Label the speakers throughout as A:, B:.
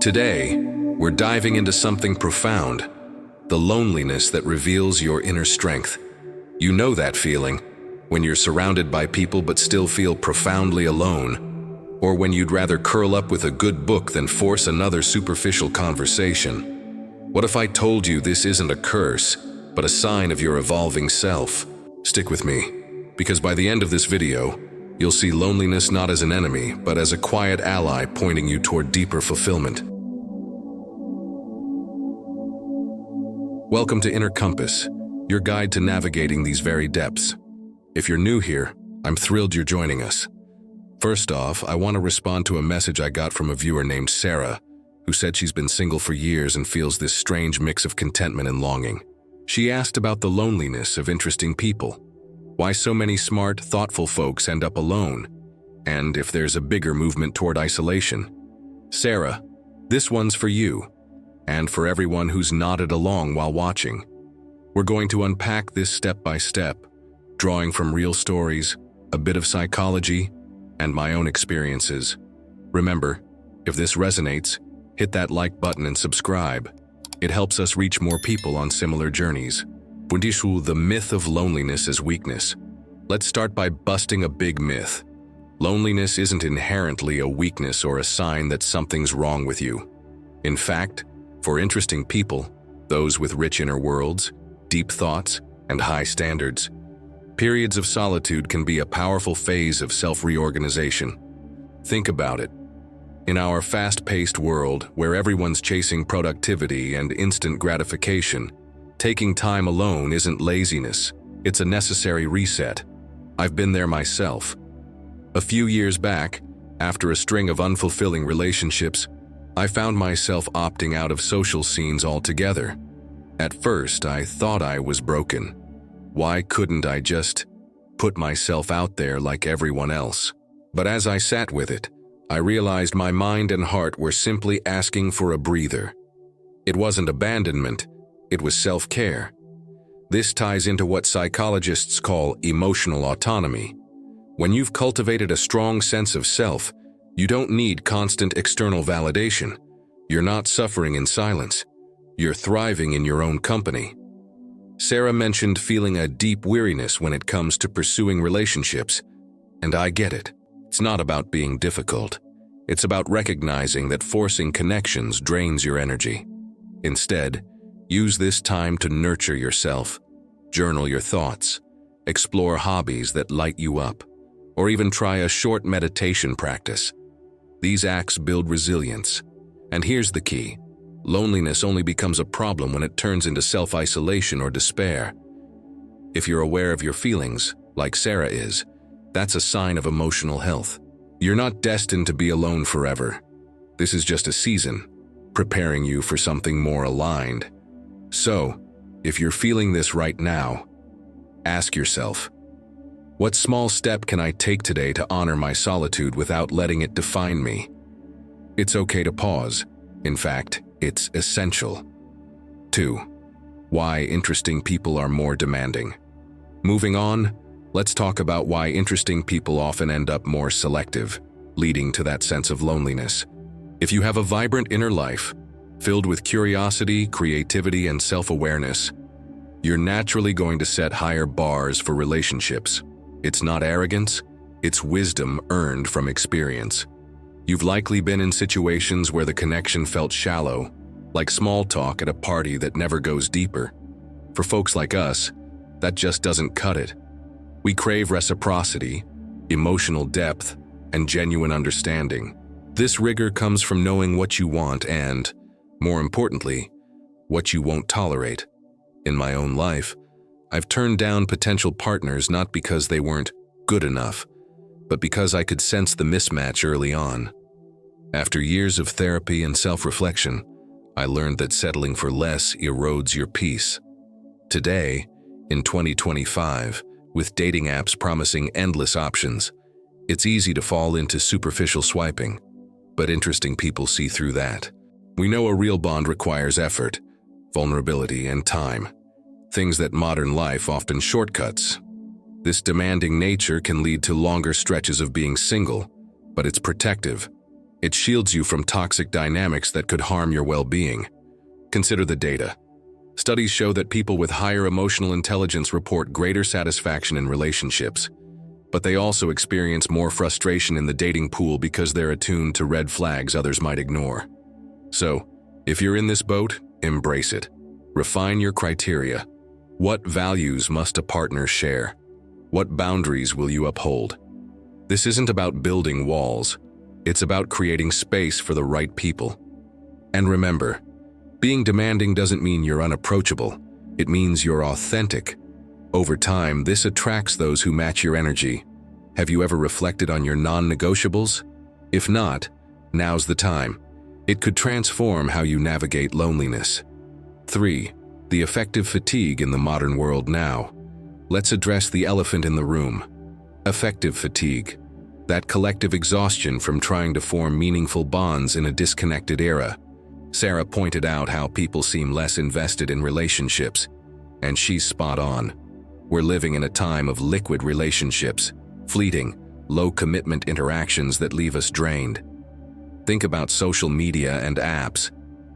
A: Today, we're diving into something profound, the loneliness that reveals your inner strength. You know that feeling, when you're surrounded by people but still feel profoundly alone, or when you'd rather curl up with a good book than force another superficial conversation. What if I told you this isn't a curse, but a sign of your evolving self? Stick with me, because by the end of this video, you'll see loneliness not as an enemy, but as a quiet ally pointing you toward deeper fulfillment. Welcome to Inner Compass, your guide to navigating these very depths. If you're new here, I'm thrilled you're joining us. First off, I want to respond to a message I got from a viewer named Sarah, who said she's been single for years and feels this strange mix of contentment and longing. She asked about the loneliness of interesting people, why so many smart, thoughtful folks end up alone, and if there's a bigger movement toward isolation. Sarah, this one's for you, and for everyone who's nodded along while watching. We're going to unpack this step by step, drawing from real stories, a bit of psychology, and my own experiences. Remember, if this resonates, hit that like button and subscribe. It helps us reach more people on similar journeys. The myth of loneliness as weakness. Let's start by busting a big myth. Loneliness isn't inherently a weakness or a sign that something's wrong with you. In fact, for interesting people, those with rich inner worlds, deep thoughts, and high standards, periods of solitude can be a powerful phase of self-reorganization. Think about it. In our fast-paced world, where everyone's chasing productivity and instant gratification, taking time alone isn't laziness, it's a necessary reset. I've been there myself. A few years back, after a string of unfulfilling relationships, I found myself opting out of social scenes altogether. At first, I thought I was broken. Why couldn't I just put myself out there like everyone else? But as I sat with it, I realized my mind and heart were simply asking for a breather. It wasn't abandonment, it was self-care. This ties into what psychologists call emotional autonomy. When you've cultivated a strong sense of self, you don't need constant external validation. You're not suffering in silence. You're thriving in your own company. Sarah mentioned feeling a deep weariness when it comes to pursuing relationships, and I get it. It's not about being difficult. It's about recognizing that forcing connections drains your energy. Instead, use this time to nurture yourself, journal your thoughts, explore hobbies that light you up, or even try a short meditation practice. These acts build resilience. And here's the key. Loneliness only becomes a problem when it turns into self-isolation or despair. If you're aware of your feelings, like Sarah is, that's a sign of emotional health. You're not destined to be alone forever. This is just a season, preparing you for something more aligned. So, if you're feeling this right now, ask yourself, what small step can I take today to honor my solitude without letting it define me? It's okay to pause. In fact, it's essential. 2. Why interesting people are more demanding. Moving on, let's talk about why interesting people often end up more selective, leading to that sense of loneliness. If you have a vibrant inner life, filled with curiosity, creativity, and self-awareness, you're naturally going to set higher bars for relationships. It's not arrogance, it's wisdom earned from experience. You've likely been in situations where the connection felt shallow, like small talk at a party that never goes deeper. For folks like us, that just doesn't cut it. We crave reciprocity, emotional depth, and genuine understanding. This rigor comes from knowing what you want and, more importantly, what you won't tolerate. In my own life, I've turned down potential partners not because they weren't good enough, but because I could sense the mismatch early on. After years of therapy and self-reflection, I learned that settling for less erodes your peace. Today, in 2025, with dating apps promising endless options, it's easy to fall into superficial swiping, but interesting people see through that. We know a real bond requires effort, vulnerability, and time, things that modern life often shortcuts. This demanding nature can lead to longer stretches of being single, but it's protective. It shields you from toxic dynamics that could harm your well-being. Consider the data. Studies show that people with higher emotional intelligence report greater satisfaction in relationships, but they also experience more frustration in the dating pool because they're attuned to red flags others might ignore. So, if you're in this boat, embrace it. Refine your criteria. What values must a partner share? What boundaries will you uphold? This isn't about building walls. It's about creating space for the right people. And remember, being demanding doesn't mean you're unapproachable. It means you're authentic. Over time, this attracts those who match your energy. Have you ever reflected on your non-negotiables? If not, now's the time. It could transform how you navigate loneliness. 3. The affective fatigue in the modern world now. Let's address the elephant in the room. Affective fatigue. That collective exhaustion from trying to form meaningful bonds in a disconnected era. Sarah pointed out how people seem less invested in relationships, and she's spot on. We're living in a time of liquid relationships, fleeting, low-commitment interactions that leave us drained. Think about social media and apps.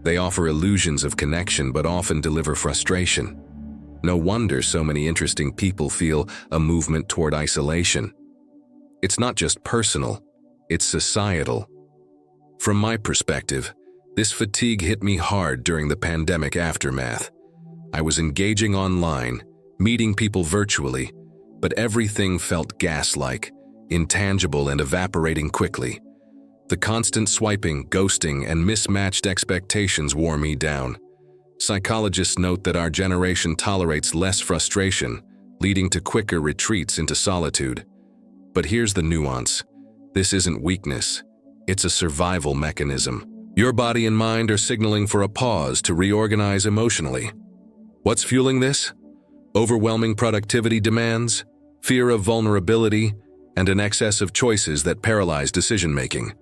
A: They offer illusions of connection but often deliver frustration. No wonder so many interesting people feel a movement toward isolation. It's not just personal, it's societal. From my perspective, this fatigue hit me hard during the pandemic aftermath. I was engaging online, meeting people virtually, but everything felt gas-like, intangible and evaporating quickly. The constant swiping, ghosting, and mismatched expectations wore me down. Psychologists note that our generation tolerates less frustration, leading to quicker retreats into solitude. But here's the nuance. This isn't weakness. It's a survival mechanism. Your body and mind are signaling for a pause to reorganize emotionally. What's fueling this? Overwhelming productivity demands, fear of vulnerability, and an excess of choices that paralyze decision-making.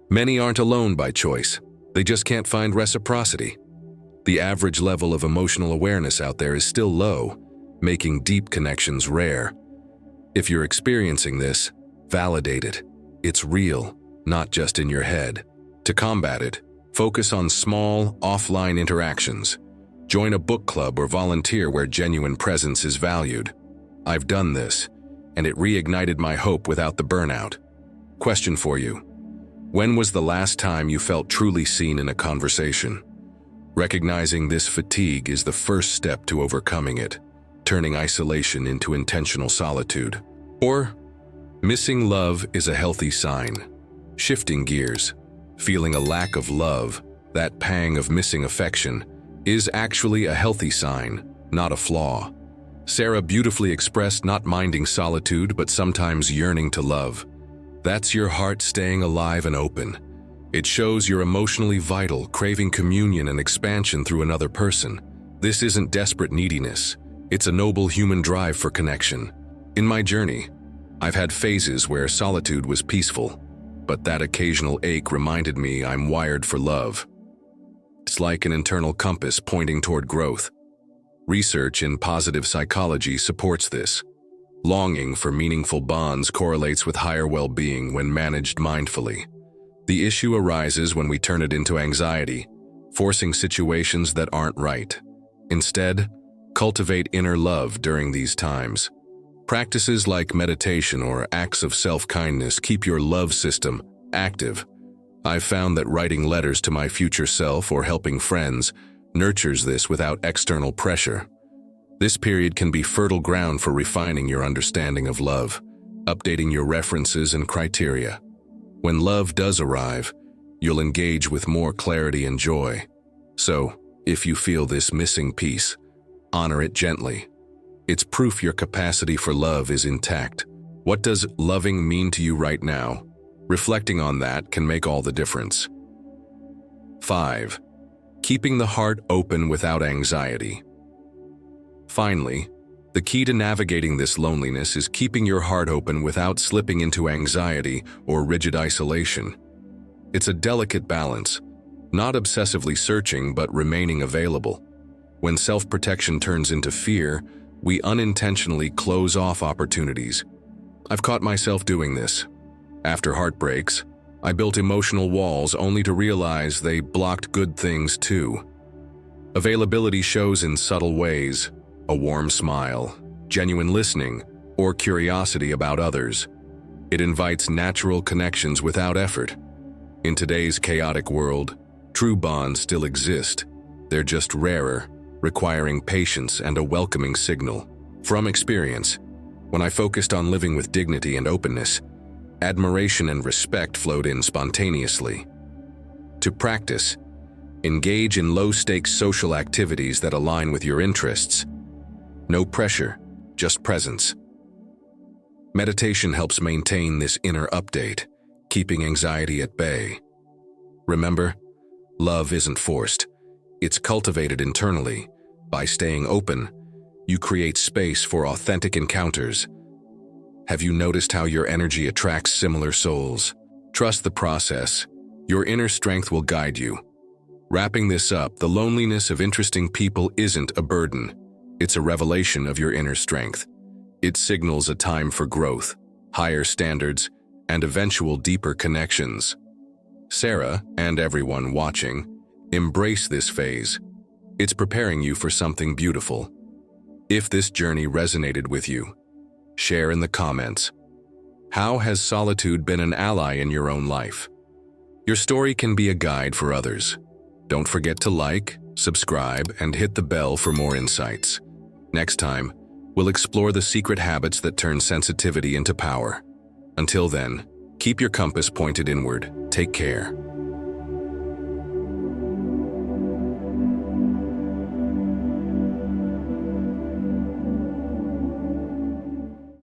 A: Many aren't alone by choice. They just can't find reciprocity. The average level of emotional awareness out there is still low, making deep connections rare. If you're experiencing this, validate it. It's real, not just in your head. To combat it, focus on small, offline interactions. Join a book club or volunteer where genuine presence is valued. I've done this, and it reignited my hope without the burnout. Question for you. When was the last time you felt truly seen in a conversation? Recognizing this fatigue is the first step to overcoming it, turning isolation into intentional solitude. Or, missing love is a healthy sign. Shifting gears, feeling a lack of love, that pang of missing affection, is actually a healthy sign, not a flaw. Sarah beautifully expressed not minding solitude but sometimes yearning to love. That's your heart staying alive and open. It shows you're emotionally vital, craving communion and expansion through another person. This isn't desperate neediness. It's a noble human drive for connection. In my journey, I've had phases where solitude was peaceful, but that occasional ache reminded me I'm wired for love. It's like an internal compass pointing toward growth. Research in positive psychology supports this. Longing for meaningful bonds correlates with higher well-being when managed mindfully. The issue arises when we turn it into anxiety, forcing situations that aren't right. Instead, cultivate inner love during these times. Practices like meditation or acts of self-kindness keep your love system active. I've found that writing letters to my future self or helping friends nurtures this without external pressure. This period can be fertile ground for refining your understanding of love, updating your references and criteria. When love does arrive, you'll engage with more clarity and joy. So, if you feel this missing piece, honor it gently. It's proof your capacity for love is intact. What does loving mean to you right now? Reflecting on that can make all the difference. 5. Keeping the heart open without anxiety. Finally, the key to navigating this loneliness is keeping your heart open without slipping into anxiety or rigid isolation. It's a delicate balance, not obsessively searching but remaining available. When self-protection turns into fear, we unintentionally close off opportunities. I've caught myself doing this. After heartbreaks, I built emotional walls only to realize they blocked good things too. Availability shows in subtle ways: a warm smile, genuine listening, or curiosity about others. It invites natural connections without effort. In today's chaotic world, true bonds still exist. They're just rarer, requiring patience and a welcoming signal. From experience, when I focused on living with dignity and openness, admiration and respect flowed in spontaneously. To practice, engage in low-stakes social activities that align with your interests. No pressure, just presence. Meditation helps maintain this inner update, keeping anxiety at bay. Remember, love isn't forced. It's cultivated internally. By staying open, you create space for authentic encounters. Have you noticed how your energy attracts similar souls? Trust the process. Your inner strength will guide you. Wrapping this up, the loneliness of interesting people isn't a burden. It's a revelation of your inner strength. It signals a time for growth, higher standards, and eventual deeper connections. Sarah, and everyone watching, embrace this phase. It's preparing you for something beautiful. If this journey resonated with you, share in the comments. How has solitude been an ally in your own life? Your story can be a guide for others. Don't forget to like, subscribe, and hit the bell for more insights. Next time, we'll explore the secret habits that turn sensitivity into power. Until then, keep your compass pointed inward. Take care.